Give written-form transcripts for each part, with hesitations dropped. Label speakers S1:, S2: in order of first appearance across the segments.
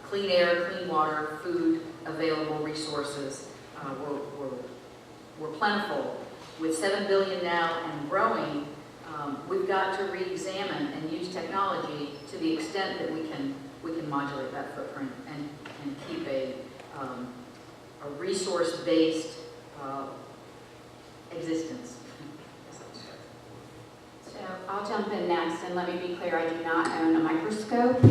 S1: clean air, clean water, food, available resources were plentiful. With 7 billion now and growing, we've got to re-examine and use technology to the extent that we can modulate that footprint and keep a resource-based existence.
S2: So I'll jump in next, and let me be clear, I do not own a microscope.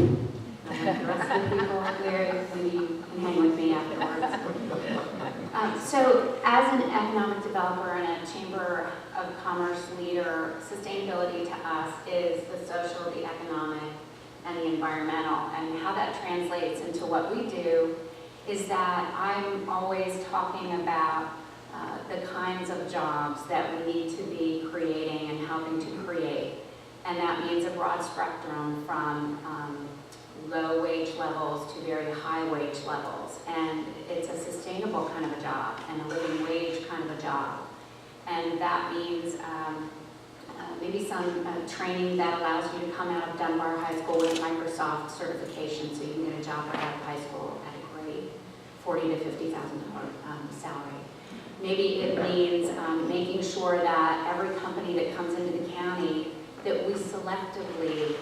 S2: Like the rest of the people up there, maybe you can hang with me afterwards. So as an economic developer and a Chamber of Commerce leader, sustainability to us is the social, the economic, and the environmental. And how that translates into what we do is that I'm always talking about the kinds of jobs that we need to be creating and helping to create. And that means a broad spectrum from low wage levels to very high wage levels. And it's a sustainable kind of a job and a living wage kind of a job. And that means maybe some training that allows you to come out of Dunbar High School with Microsoft certification so you can get a job right out of high school at a great $40,000 to $50,000 salary. Maybe it means making sure that every company that comes into the county, that we selectively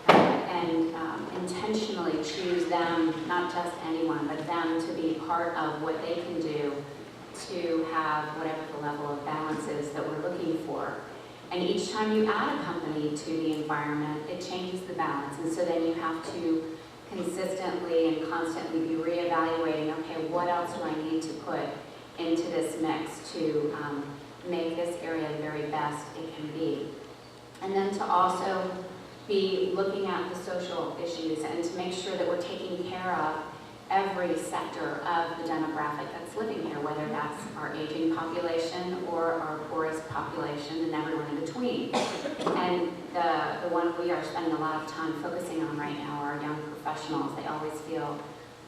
S2: and intentionally choose them, not just anyone, but them to be part of what they can do to have whatever the level of balance is that we're looking for. And each time you add a company to the environment, it changes the balance. And so then you have to consistently and constantly be reevaluating, okay, what else do I need to put into this mix to make this area the very best it can be. And then to also be looking at the social issues and to make sure that we're taking care of every sector of the demographic that's living here, whether that's our aging population or our poorest population and everyone in between. And the one we are spending a lot of time focusing on right now are our young professionals. They always feel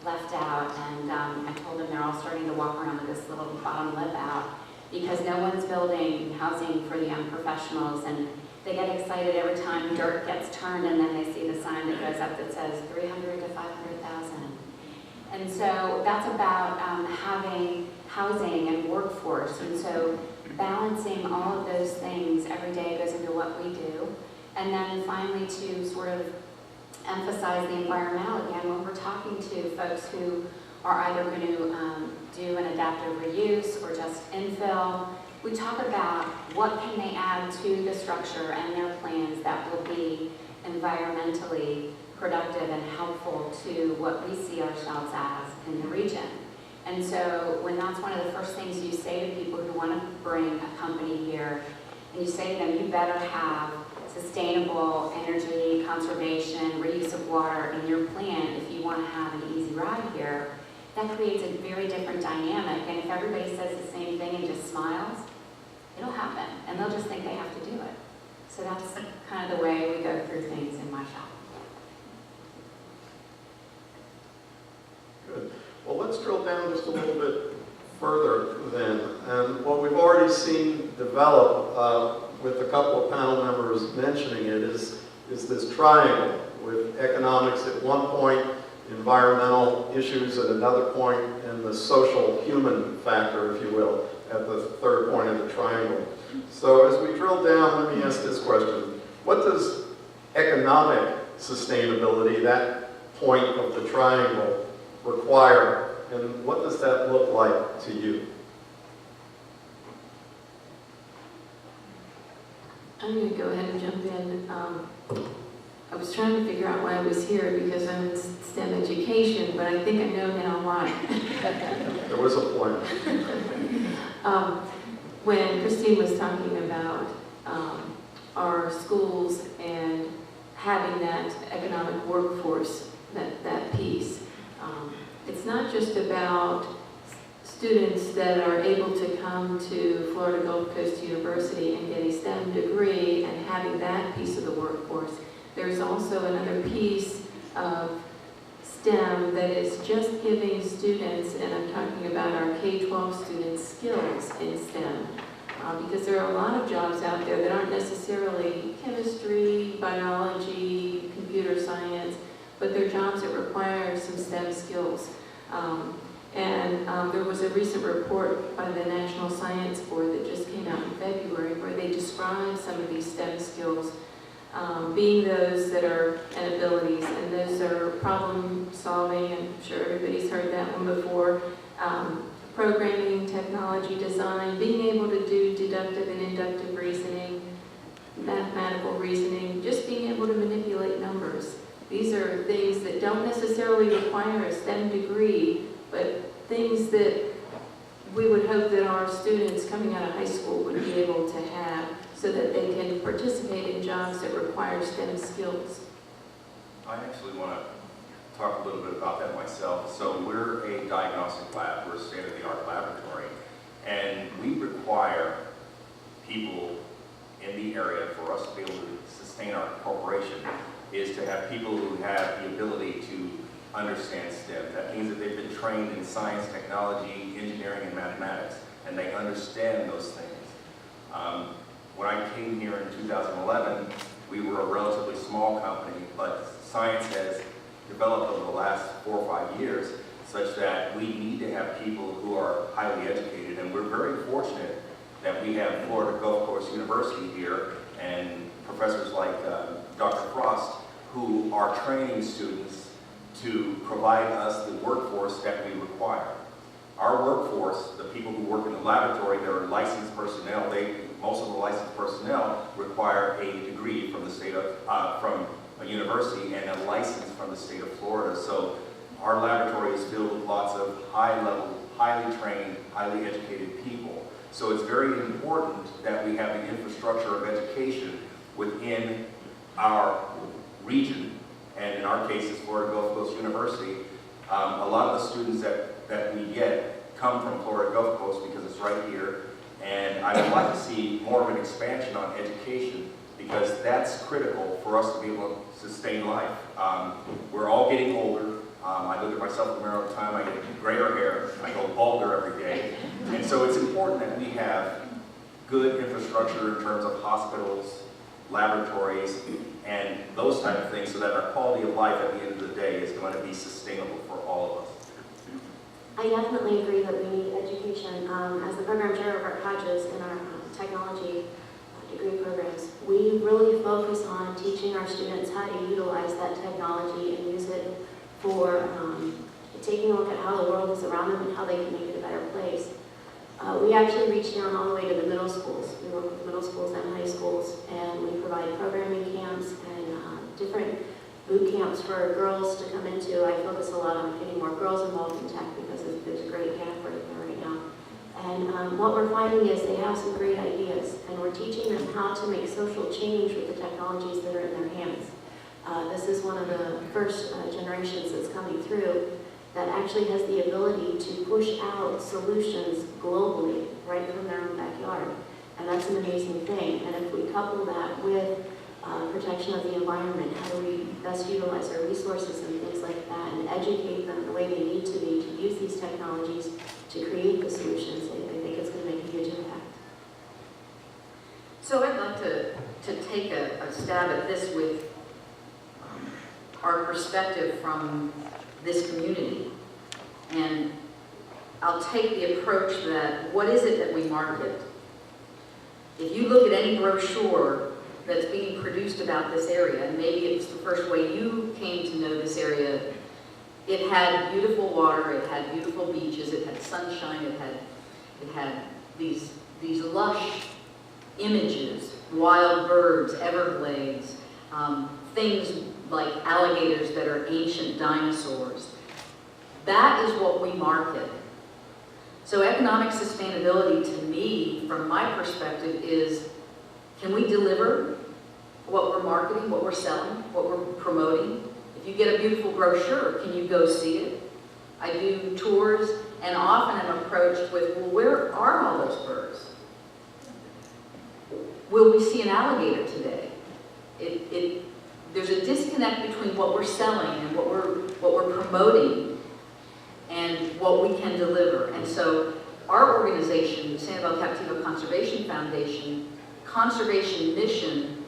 S2: left out, and I told them they're all starting to walk around with this little bottom lip out because no one's building housing for the young professionals, and they get excited every time dirt gets turned and then they see the sign that goes up that says 300 to 500,000. And so that's about having housing and workforce, and so balancing all of those things every day goes into what we do. And then finally to sort of emphasize the environmental again when we're talking to folks who are either going to do an adaptive reuse or just infill. We talk about what can they add to the structure and their plans that will be environmentally productive and helpful to what we see ourselves as in the region. And so when that's one of the first things you say to people who want to bring a company here, and you say to them, you better have sustainable energy, conservation, reuse of water in your plan if you want to have an easy ride here, that creates a very different dynamic. And if everybody says the same thing and just smiles, it'll happen. And they'll just think they have to do it. So that's kind of the way we go through things in my shop.
S3: Good. Well, let's drill down just a little bit further then. And what we've already seen develop with a couple of panel members mentioning it is this triangle with economics at one point, environmental issues at another point, and the social human factor, if you will, at the third point of the triangle. So as we drill down, let me ask this question. What does economic sustainability, that point of the triangle, require, and what does that look like to you?
S4: I'm going to go ahead and jump in. I was trying to figure out why I was here because I'm in STEM education, but I think I know now why.
S3: There was a plan.
S4: When Christine was talking about our schools and having that economic workforce, that piece, it's not just about students that are able to come to Florida Gulf Coast University and get a STEM degree and having that piece of the workforce. There's also another piece of STEM that is just giving students, and I'm talking about our K-12 students, skills in STEM. Because there are a lot of jobs out there that aren't necessarily chemistry, biology, computer science, but they're jobs that require some STEM skills. There was a recent report by the National Science Board that just came out in February where they described some of these STEM skills being those that are and abilities, and those are problem solving, and I'm sure everybody's heard that one before, programming, technology, design, being able to do deductive and inductive reasoning, mathematical reasoning, just being able to manipulate numbers. These are things that don't necessarily require a STEM degree, but things that we would hope that our students coming out of high school would be able to have so that they can participate in jobs that require STEM skills.
S5: I actually want to talk a little bit about that myself. So we're a diagnostic lab, we're a state-of-the-art laboratory, and we require people in the area for us to be able to sustain our corporation is to have people who have the ability to understand STEM. That means that they've been trained in science, technology, engineering, and mathematics, and they understand those things. When I came here in 2011, we were a relatively small company, but science has developed over the last 4 or 5 years such that we need to have people who are highly educated, and we're very fortunate that we have Florida Gulf Coast University here and professors like Dr. Frost who are training students to provide us the workforce that we require. Our workforce, the people who work in the laboratory, they're licensed personnel. Most of the licensed personnel require a degree from the state of, from a university and a license from the state of Florida. So our laboratory is filled with lots of high-level, highly trained, highly educated people. So it's very important that we have the infrastructure of education within our region, and in our case, it's Florida Gulf Coast University. A lot of the students that we get come from Florida Gulf Coast because it's right here, and I would like to see more of an expansion on education because that's critical for us to be able to sustain life. We're all getting older. I look at myself in the mirror all the time, I get grayer hair, I go balder every day, and so it's important that we have good infrastructure in terms of hospitals, laboratories, and those type of things so that our quality of life at the end of the day is going to be sustainable for all of us.
S6: I definitely agree that we need education. As the program chair of our Hodges in our technology degree programs, we really focus on teaching our students how to utilize that technology and use it for taking a look at how the world is around them and how they can make it a better place. We actually reach down all the way to the middle schools. We work with middle schools and high schools, and we provide programming camps and different boot camps for girls to come into. I focus a lot on getting more girls involved in tech because there's a great gap right there right now. And what we're finding is they have some great ideas, and we're teaching them how to make social change with the technologies that are in their hands. This is one of the first generations that's coming through that actually has the ability to push out solutions globally right from their own backyard. And that's an amazing thing. And if we couple that with protection of the environment, how do we best utilize our resources and things like that, and educate them the way they need to be to use these technologies to create the solutions, I think it's going to make a huge impact.
S1: So I'd like to take a stab at this with our perspective from this community. And I'll take the approach that, what is it that we market? If you look at any brochure that's being produced about this area, and maybe it's the first way you came to know this area, it had beautiful water, it had beautiful beaches, it had sunshine, it had these lush images, wild birds, Everglades, things like alligators that are ancient dinosaurs. That is what we market. So economic sustainability to me, from my perspective, is can we deliver what we're marketing, what we're selling, what we're promoting? If you get a beautiful brochure, can you go see it? I do tours, and often I'm approached with, well, where are all those birds? Will we see an alligator today? There's a disconnect between what we're selling and what we're promoting and what we can deliver. And so our organization, the Sanibel Captiva Conservation Foundation, conservation mission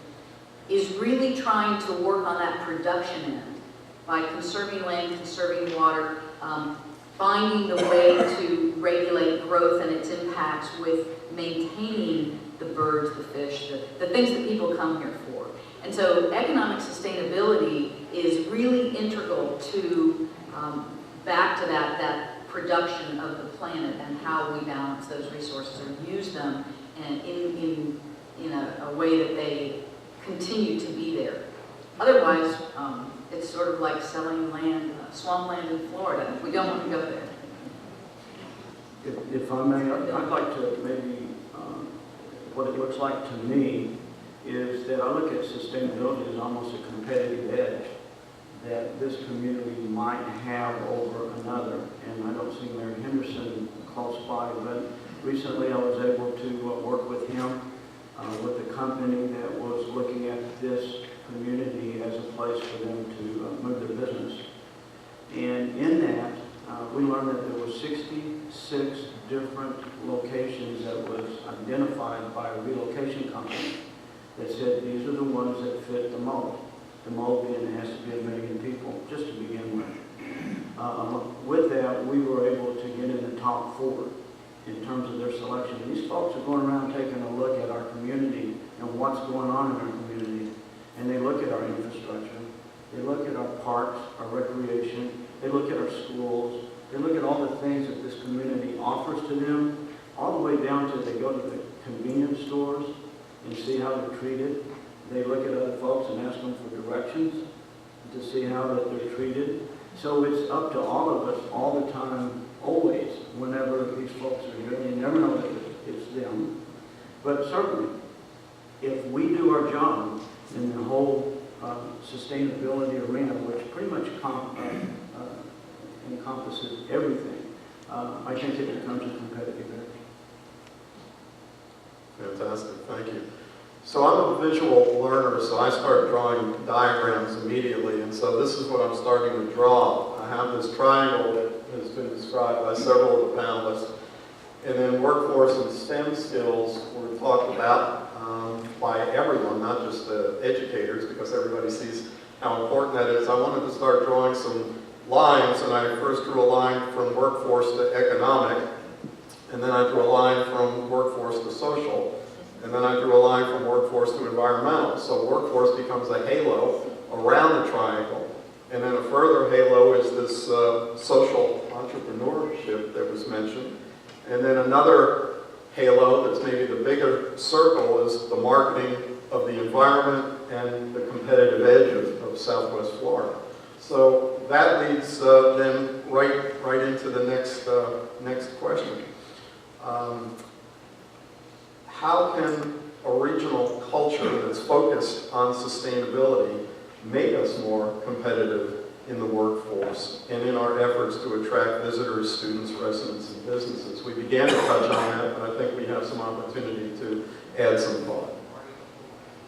S1: is really trying to work on that production end. by conserving land, conserving water, finding the way to regulate growth and its impacts with maintaining the birds, the fish, the things that people come here for. And so economic sustainability is really integral to, back to that production of the planet and how we balance those resources or use them and in a way that they continue to be there. Otherwise, it's sort of like selling land, swampland in Florida. We don't want to go there.
S7: If I may, I'd like to maybe, what it looks like to me is that I look at sustainability as almost a competitive edge that this community might have over another. And I don't see Mayor Henderson close by, but recently I was able to work with him, with a company that was looking at this community as a place for them to move their business. And in that, we learned that there were 66 different locations that was identified by a relocation company that said these are the ones that fit the mold. The mold being it has to be 1 million people, just to begin with. With that, we were able to get in the top 4 in terms of their selection. These folks are going around taking a look at our community and what's going on in our community. And they look at our infrastructure. They look at our parks, our recreation. They look at our schools. They look at all the things that this community offers to them, all the way down to they go to the convenience stores and see how they're treated. They look at other folks and ask them for directions to see how that they're treated. So it's up to all of us all the time, always, whenever these folks are here. You never know that it's them. But certainly, if we do our job in the whole sustainability arena, which pretty much encompasses everything, I think it becomes a competitive edge.
S3: Fantastic, thank you. So I'm a visual learner, so I start drawing diagrams immediately, and so this is what I'm starting to draw. I have this triangle that has been described by several of the panelists, and then workforce and STEM skills were talked about by everyone, not just the educators, because everybody sees how important that is. I wanted to start drawing some lines, and I first drew a line from workforce to economic, and then I drew a line from workforce to social, and then I drew a line from workforce to environmental. So workforce becomes a halo around the triangle, and then a further halo is this social entrepreneurship that was mentioned, and then another halo that's maybe the bigger circle is the marketing of the environment and the competitive edge of Southwest Florida. So that leads then right into the next question. How can a regional culture that's focused on sustainability make us more competitive in the workforce and in our efforts to attract visitors, students, residents, and businesses? We began to touch on that, but I think we have some opportunity to add some thought.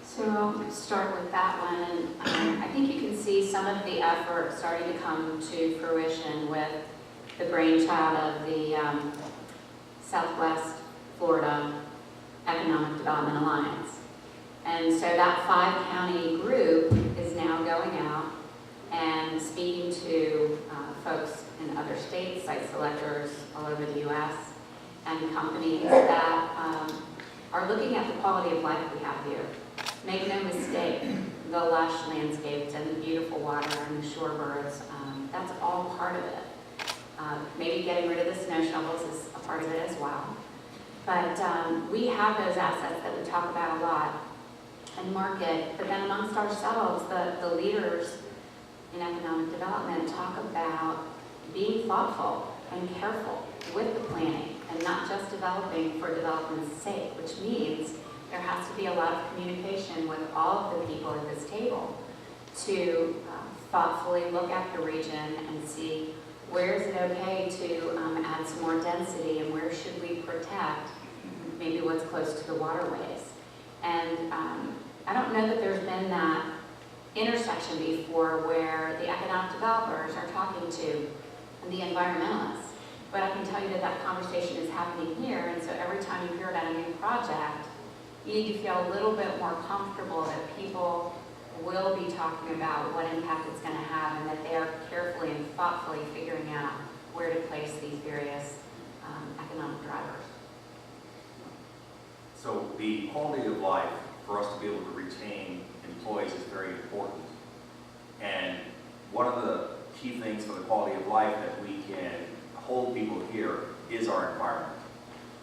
S2: So I'll start with that one, and I think you can see some of the effort starting to come to fruition with the brainchild of the Southwest Florida Economic Development Alliance. And so that 5-county group is now going out and speaking to folks in other states, site selectors all over the U.S., and companies that are looking at the quality of life we have here. Make no mistake, the lush landscapes and the beautiful water and the shorebirds, that's all part of it. Maybe getting rid of the snow shovels is a part of it as well. But we have those assets that we talk about a lot and market, but then amongst ourselves, the leaders in economic development talk about being thoughtful and careful with the planning and not just developing for development's sake, which means there has to be a lot of communication with all of the people at this table to thoughtfully look at the region and see where is it okay to add some more density and where should we protect maybe what's close to the waterways. And I don't know that there's been that intersection before where the economic developers are talking to the environmentalists. But I can tell you that that conversation is happening here, and so every time you hear about a new project, you need to feel a little bit more comfortable that people will be talking about what impact it's going to have, and that they are carefully and thoughtfully figuring out where to place these various economic drivers.
S5: So the quality of life for us to be able to retain employees is very important. And one of the key things for the quality of life that we can hold people here is our environment.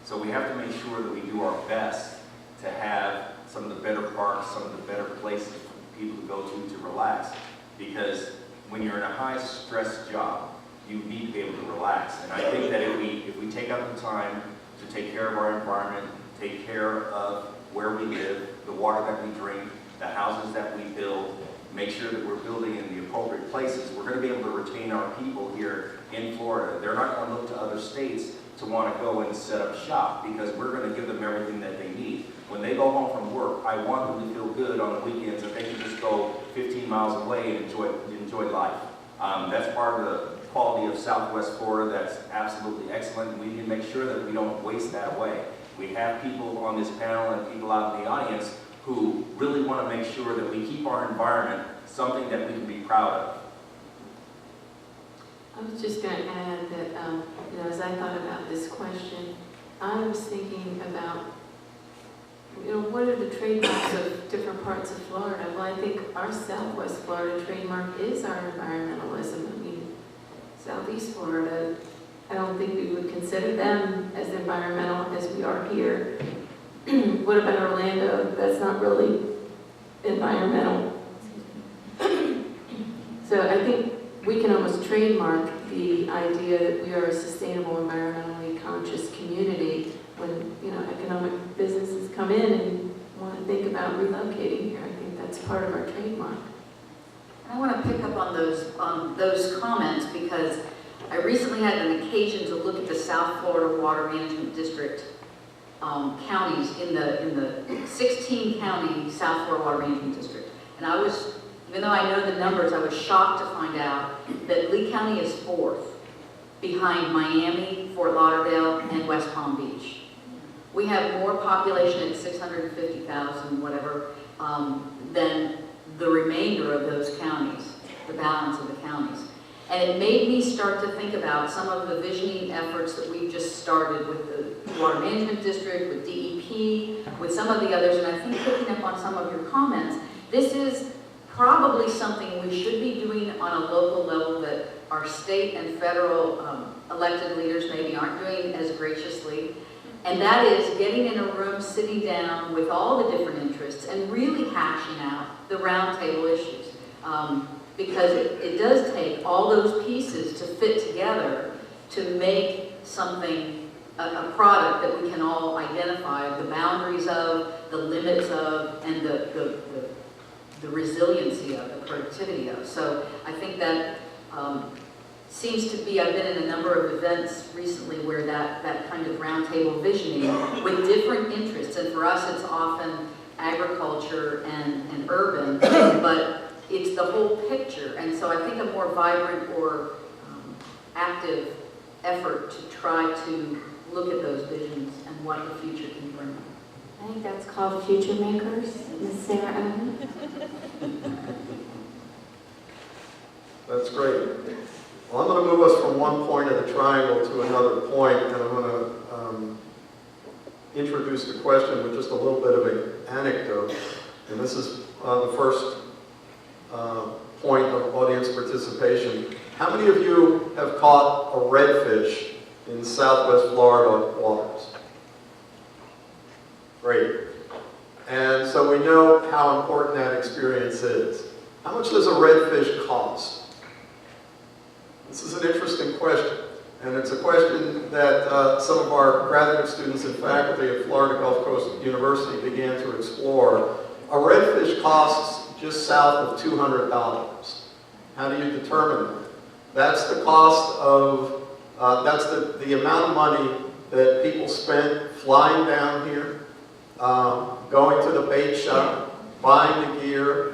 S5: So we have to make sure that we do our best to have some of the better parks, some of the better places for people to go to relax. Because when you're in a high stress job, you need to be able to relax. And I think that if we take out the time to take care of our environment, take care of where we live, the water that we drink, the houses that we build, make sure that we're building in the appropriate places, we're going to be able to retain our people here in Florida. They're not going to look to other states to want to go and set up shop, because we're going to give them everything that they need. When they go home from work, I want them to feel good on the weekends that they can just go 15 miles away and enjoy life. That's part of the quality of Southwest Florida that's absolutely excellent. We need to make sure that we don't waste that away. We have people on this panel and people out in the audience who really want to make sure that we keep our environment something that we can be proud of.
S4: I was just going to add that, as I thought about this question, I was thinking about, what are the trademarks of different parts of Florida? Well, I think our Southwest Florida trademark is our environmentalism. I mean, Southeast Florida, I don't think we would consider them as environmental as we are here. What about Orlando? That's not really environmental. So I think we can almost trademark the idea that we are a sustainable, environmentally conscious community when, economic businesses come in and want to think about relocating here. I think that's part of our trademark.
S1: I want to pick up on those comments, because I recently had an occasion to look at the South Florida Water Management District counties in the 16-county South Florida Water Management District. And I was, even though I know the numbers, I was shocked to find out that Lee County is 4th behind Miami, Fort Lauderdale, and West Palm Beach. We have more population at 650,000, whatever, than the remainder of those counties, the balance of the counties. And it made me start to think about some of the visioning efforts that we've just started with the Water Management District, with DEP, with some of the others, and I think picking up on some of your comments, this is probably something we should be doing on a local level that our state and federal elected leaders maybe aren't doing as graciously. And that is getting in a room, sitting down with all the different interests and really hashing out the roundtable issues. Because it does take all those pieces to fit together to make something, a product that we can all identify the boundaries of, the limits of, and the resiliency of, the productivity of. So I think that seems to be, I've been in a number of events recently where that kind of roundtable visioning with different interests, and for us it's often agriculture and urban, but it's the whole picture. And so I think a more vibrant or active effort to try to look at those visions and what the future can bring.
S2: I think that's called Future Makers, Ms. Sarah Owen.
S3: That's great. Well, I'm going to move us from one point of the triangle to another point, and I'm going to introduce the question with just a little bit of an anecdote. And this is the first point of audience participation. How many of you have caught a redfish in Southwest Florida waters? Great. And so we know how important that experience is. How much does a redfish cost? This is an interesting question, and it's a question that some of our graduate students and faculty at Florida Gulf Coast University began to explore. A redfish costs just south of $200. How do you determine that? That's the cost of, that's the amount of money that people spent flying down here, going to the bait shop, buying the gear,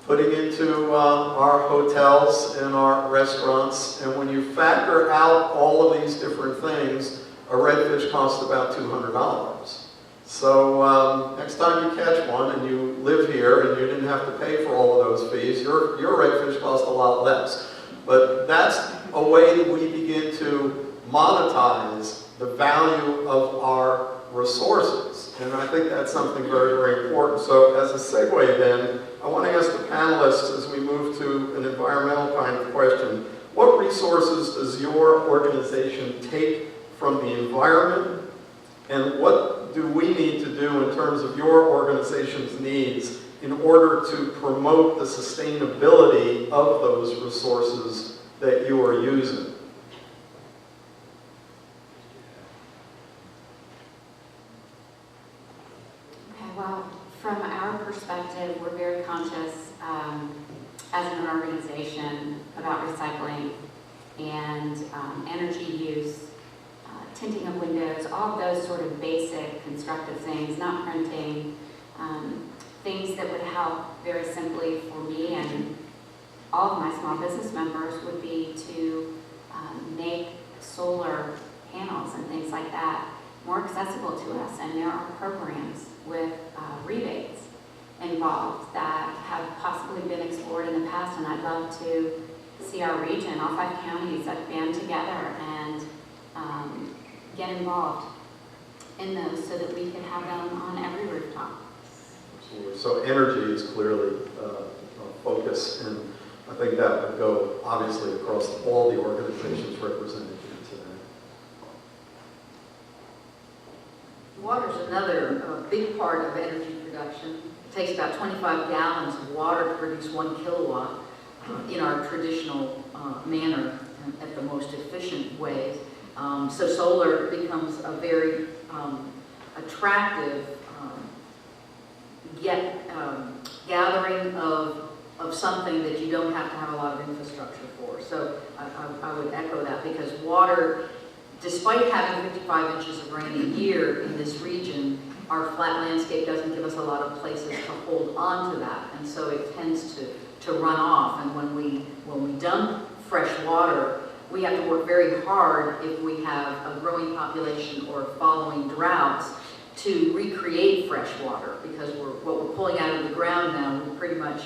S3: putting into our hotels and our restaurants, and when you factor out all of these different things, a redfish costs about $200. So next time you catch one and you live here and you didn't have to pay for all of those fees, your redfish cost a lot less. But that's a way that we begin to monetize the value of our resources. And I think that's something very, very important. So as a segue then, I want to ask the panelists as we move to an environmental kind of question, what resources does your organization take from the environment, and what do we need to do in terms of your organization's needs in order to promote the sustainability of those resources that you are using?
S2: Okay, well, from our perspective, we're very conscious as an organization about recycling and energy use, tinting of windows, all of those sort of basic constructive things, not printing, things that would help very simply for me and all of my small business members would be to make solar panels and things like that more accessible to us. And there are programs with rebates involved that have possibly been explored in the past, and I'd love to see our region, all 5 counties, that band together and get involved in those so that we can have them on every rooftop.
S3: Absolutely. So energy is clearly a focus, and I think that would go obviously across all the organizations represented here today.
S1: Water is another big part of energy production. It takes about 25 gallons of water to produce 1 kilowatt in our traditional manner at the most efficient ways. So solar becomes a very attractive gathering of something that you don't have to have a lot of infrastructure for. So I would echo that, because water, despite having 55 inches of rain a year in this region, our flat landscape doesn't give us a lot of places to hold on to that, and so it tends to run off. And when we dump fresh water, we have to work very hard if we have a growing population or following droughts to recreate fresh water, because what we're pulling out of the ground now, we pretty much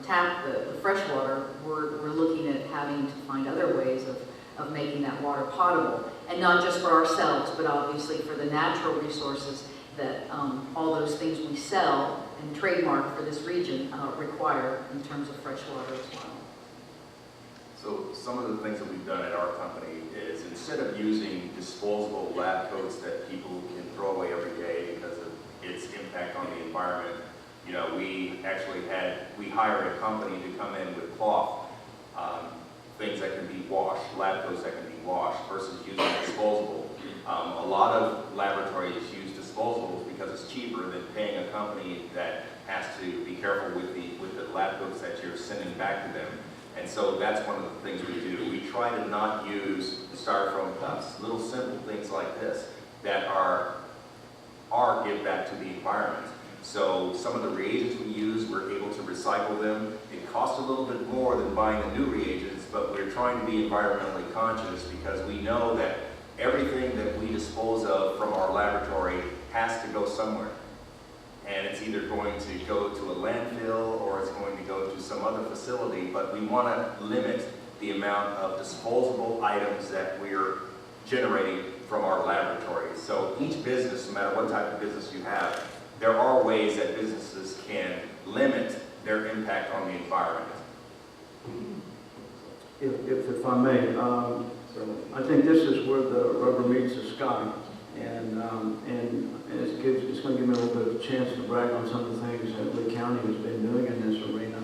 S1: tap the fresh water. We're looking at having to find other ways of making that water potable, and not just for ourselves, but obviously for the natural resources that all those things we sell and trademark for this region require in terms of fresh water as well.
S5: So some of the things that we've done at our company is, instead of using disposable lab coats that people can throw away every day because of its impact on the environment, you know, we hired a company to come in with cloth, things that can be washed, lab coats that can be washed, versus using disposable. A lot of laboratories use disposables because it's cheaper than paying a company that has to be careful with the lab coats that you're sending back to them. And so that's one of the things we do. We try to not use styrofoam cups, little simple things like this that are give back to the environment. So some of the reagents we use, we're able to recycle them. It costs a little bit more than buying the new reagents, but we're trying to be environmentally conscious, because we know that everything that we dispose of from our laboratory has to go somewhere. And it's either going to go to a landfill or it's going to go to some other facility, but we want to limit the amount of disposable items that we're generating from our laboratories. So each business, no matter what type of business you have, there are ways that businesses can limit their impact on the environment.
S7: If I may, I think this is where the rubber meets the sky, and it's going to give me a little bit of a chance to brag on some of the things that Lee County has been doing in this arena,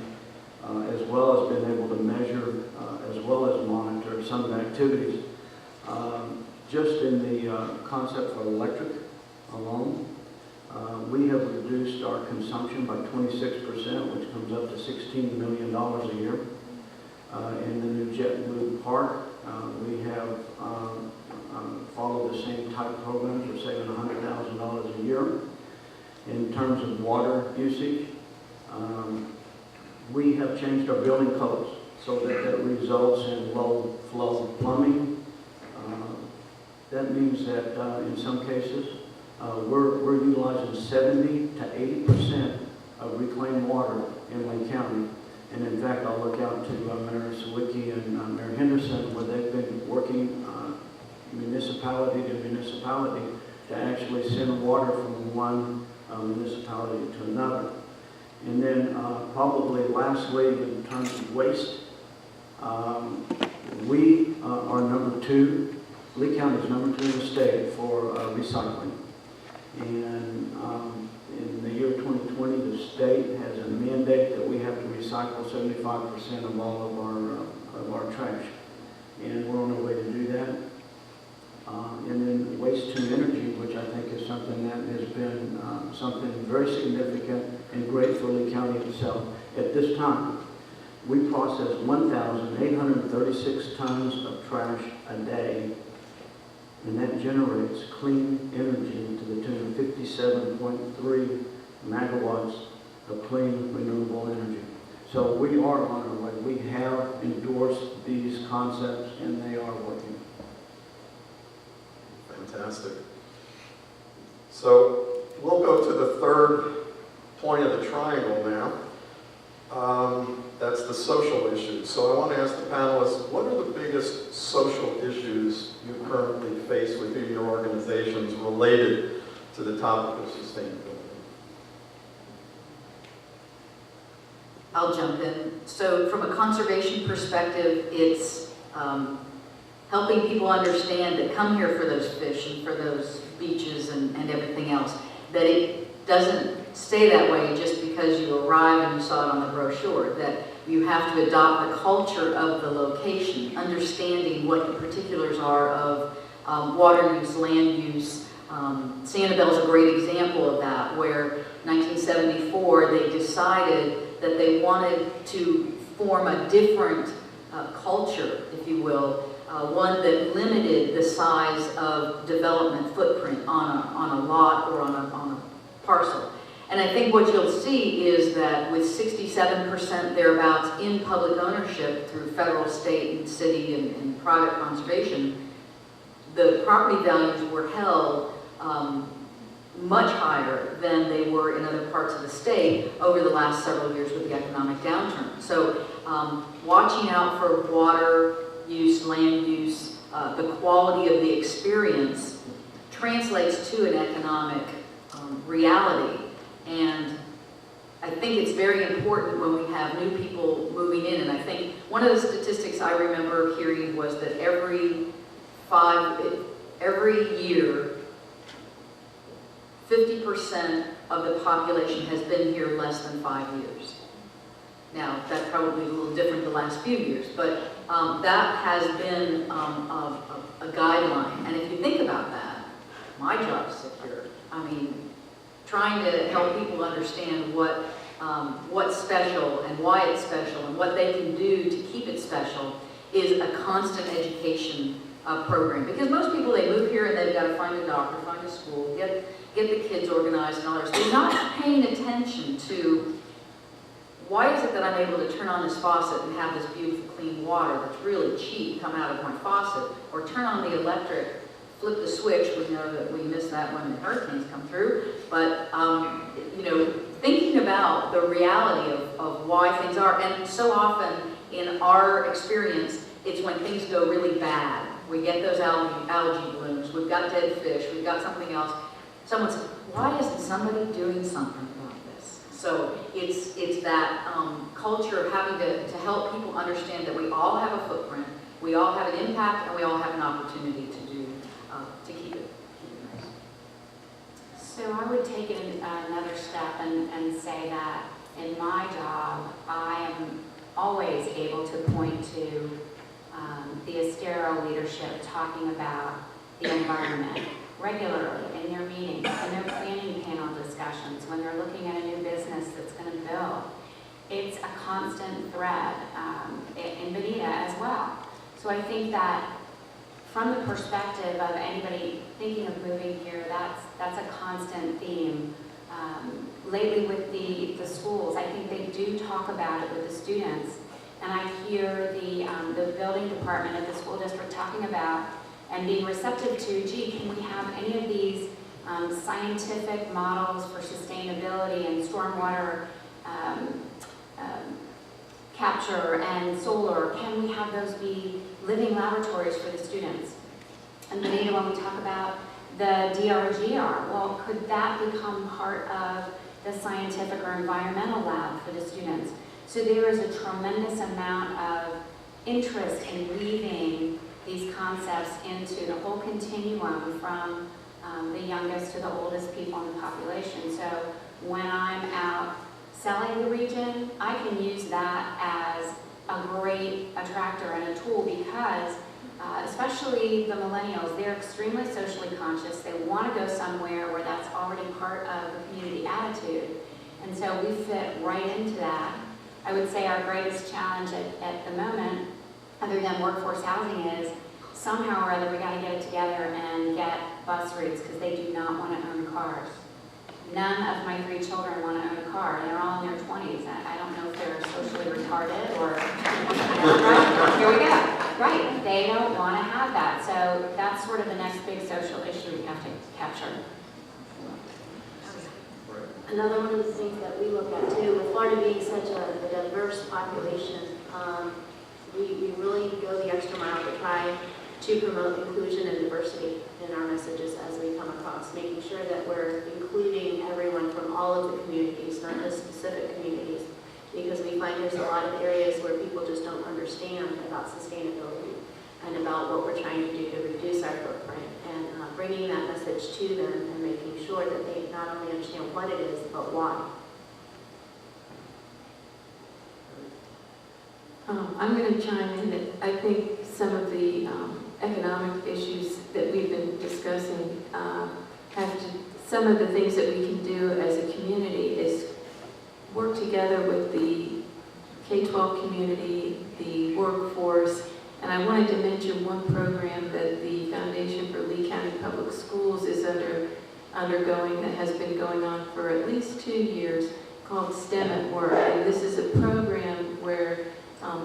S7: as well as being able to measure, as well as monitor some of the activities. Just in the concept for electric alone, we have reduced our consumption by 26%, which comes up to $16 million a year. In the new JetBlue Park, we have followed the same type programs. We're saving $100,000 a year. In terms of water usage, we have changed our building codes so that results in low flow plumbing. That means that in some cases, we're utilizing 70 to 80% of reclaimed water in Lake County. And in fact, I'll look out to Mayor Sawicki and Mayor Henderson, where they've been working municipality to municipality to actually send water from one municipality to another. And then probably lastly, in terms of waste, we are number 2. Lee County is number 2 in the state for recycling. And in the year 2020, the state has a mandate that we have to recycle 75% of all of our trash. And we're on our way to do that. And then waste to energy, which I think is something that has been something very significant and great for Lee County itself. At this time, we process 1,836 tons of trash a day, and that generates clean energy to the tune of 57.3 megawatts of clean renewable energy. So we are on our way. We have endorsed these concepts, and they are working.
S3: Fantastic. So we'll go to the third point of the triangle now. That's the social issues. So I want to ask the panelists, what are the biggest social issues you currently face within your organizations related to the topic of sustainability?
S1: I'll jump in. So from a conservation perspective, it's helping people understand that come here for those fish and for those beaches and everything else, that it doesn't stay that way just because you arrive and you saw it on the brochure, that you have to adopt the culture of the location, understanding what the particulars are of water use, land use. Sanibel's a great example of that, where 1974 they decided that they wanted to form a different culture, if you will, one that limited the size of development footprint on a lot or on a parcel. And I think what you'll see is that with 67% thereabouts in public ownership through federal, state, and city and private conservation, the property values were held much higher than they were in other parts of the state over the last several years with the economic downturn. So watching out for water use, land use, the quality of the experience translates to an economic reality. And I think it's very important when we have new people moving in. And I think one of the statistics I remember hearing was that every year, 50% of the population has been here less than 5 years. Now, that's probably a little different the last few years, but that has been a guideline. And if you think about that, my job's secure. I mean, trying to help people understand what's special and why it's special and what they can do to keep it special is a constant education program. Because most people, they move here and they've got to find a doctor, find a school, get the kids organized and all that. So they're not paying attention to why is it that I'm able to turn on this faucet and have this beautiful clean water that's really cheap come out of my faucet, or turn on the electric, flip the switch. We know that we miss that when the hurricanes come through, but you know, thinking about the reality of why things are, and so often in our experience, it's when things go really bad. We get those algae blooms, we've got dead fish, we've got something else. Someone says, why isn't somebody doing something about this? So it's that culture of having to help people understand that we all have a footprint, we all have an impact, and we all have an opportunity to do to keep it nice.
S2: So I would take it another step and say that in my job, I am always able to point to the Estero leadership talking about the environment regularly in their meetings, in their planning panel discussions, when they're looking at a new business that's going to build. It's a constant thread in Bonita as well. So I think that from the perspective of anybody thinking of moving here, that's a constant theme. Lately with the schools, I think they do talk about it with the students, and I hear the building department of the school district talking about and being receptive to, gee, can we have any of these scientific models for sustainability and stormwater capture and solar? Can we have those be living laboratories for the students? And then when we talk about the DRGR, well, could that become part of the scientific or environmental lab for the students? So there is a tremendous amount of interest in weaving these concepts into the whole continuum from the youngest to the oldest people in the population. So when I'm out selling the region, I can use that as a great attractor and a tool because especially the millennials, they're extremely socially conscious. They want to go somewhere where that's already part of the community attitude. And so we fit right into that. I would say our greatest challenge at the moment, other than workforce housing, is somehow or other we got to get it together and get bus routes because they do not want to own cars. None of my 3 children want to own a car. They're all in their 20s. I don't know if they're socially retarded or, right, here we go. Right, they don't want to have that. So that's sort of the next big social issue we have to capture.
S6: Another one of the things that we look at too, with Florida being such a diverse population, we really go the extra mile to try to promote inclusion and diversity in our messages as we come across, making sure that we're including everyone from all of the communities, not just specific communities, because we find there's a lot of areas where people just don't understand about sustainability and about what we're trying to do to reduce our footprint, and bringing that message to them and making sure that they not only understand what it is, but why.
S4: I'm going to chime in that I think some of the economic issues that we've been discussing some of the things that we can do as a community is work together with the K-12 community, the workforce, and I wanted to mention one program that the Foundation for Lee County Public Schools is undergoing that has been going on for at least 2 years called STEM at Work. And this is a program where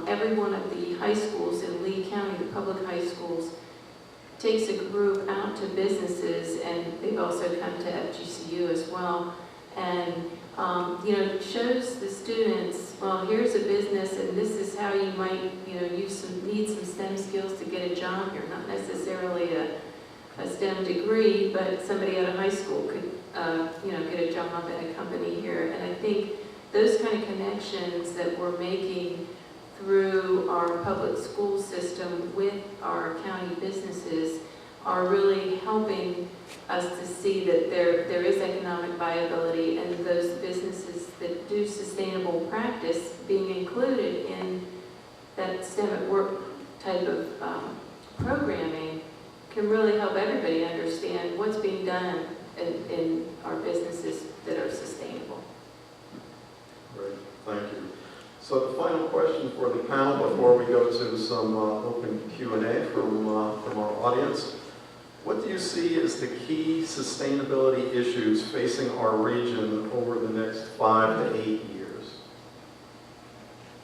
S4: every one of the high schools in Lee County, the public high schools, takes a group out to businesses, and they've also come to FGCU as well, and shows the students, well, here's a business, and this is how you might, need some STEM skills to get a job here. Not necessarily a STEM degree, but somebody out of high school could, get a job at a company here. And I think those kind of connections that we're making through our public school system with our county businesses are really helping us to see that there is economic viability, and those businesses that do sustainable practice being included in that STEM at Work type of programming can really help everybody understand what's being done in our businesses that are sustainable.
S3: Great, thank you. So the final question for the panel before we go to some open Q&A from our audience. What do you see as the key sustainability issues facing our region over the next 5 to 8 years?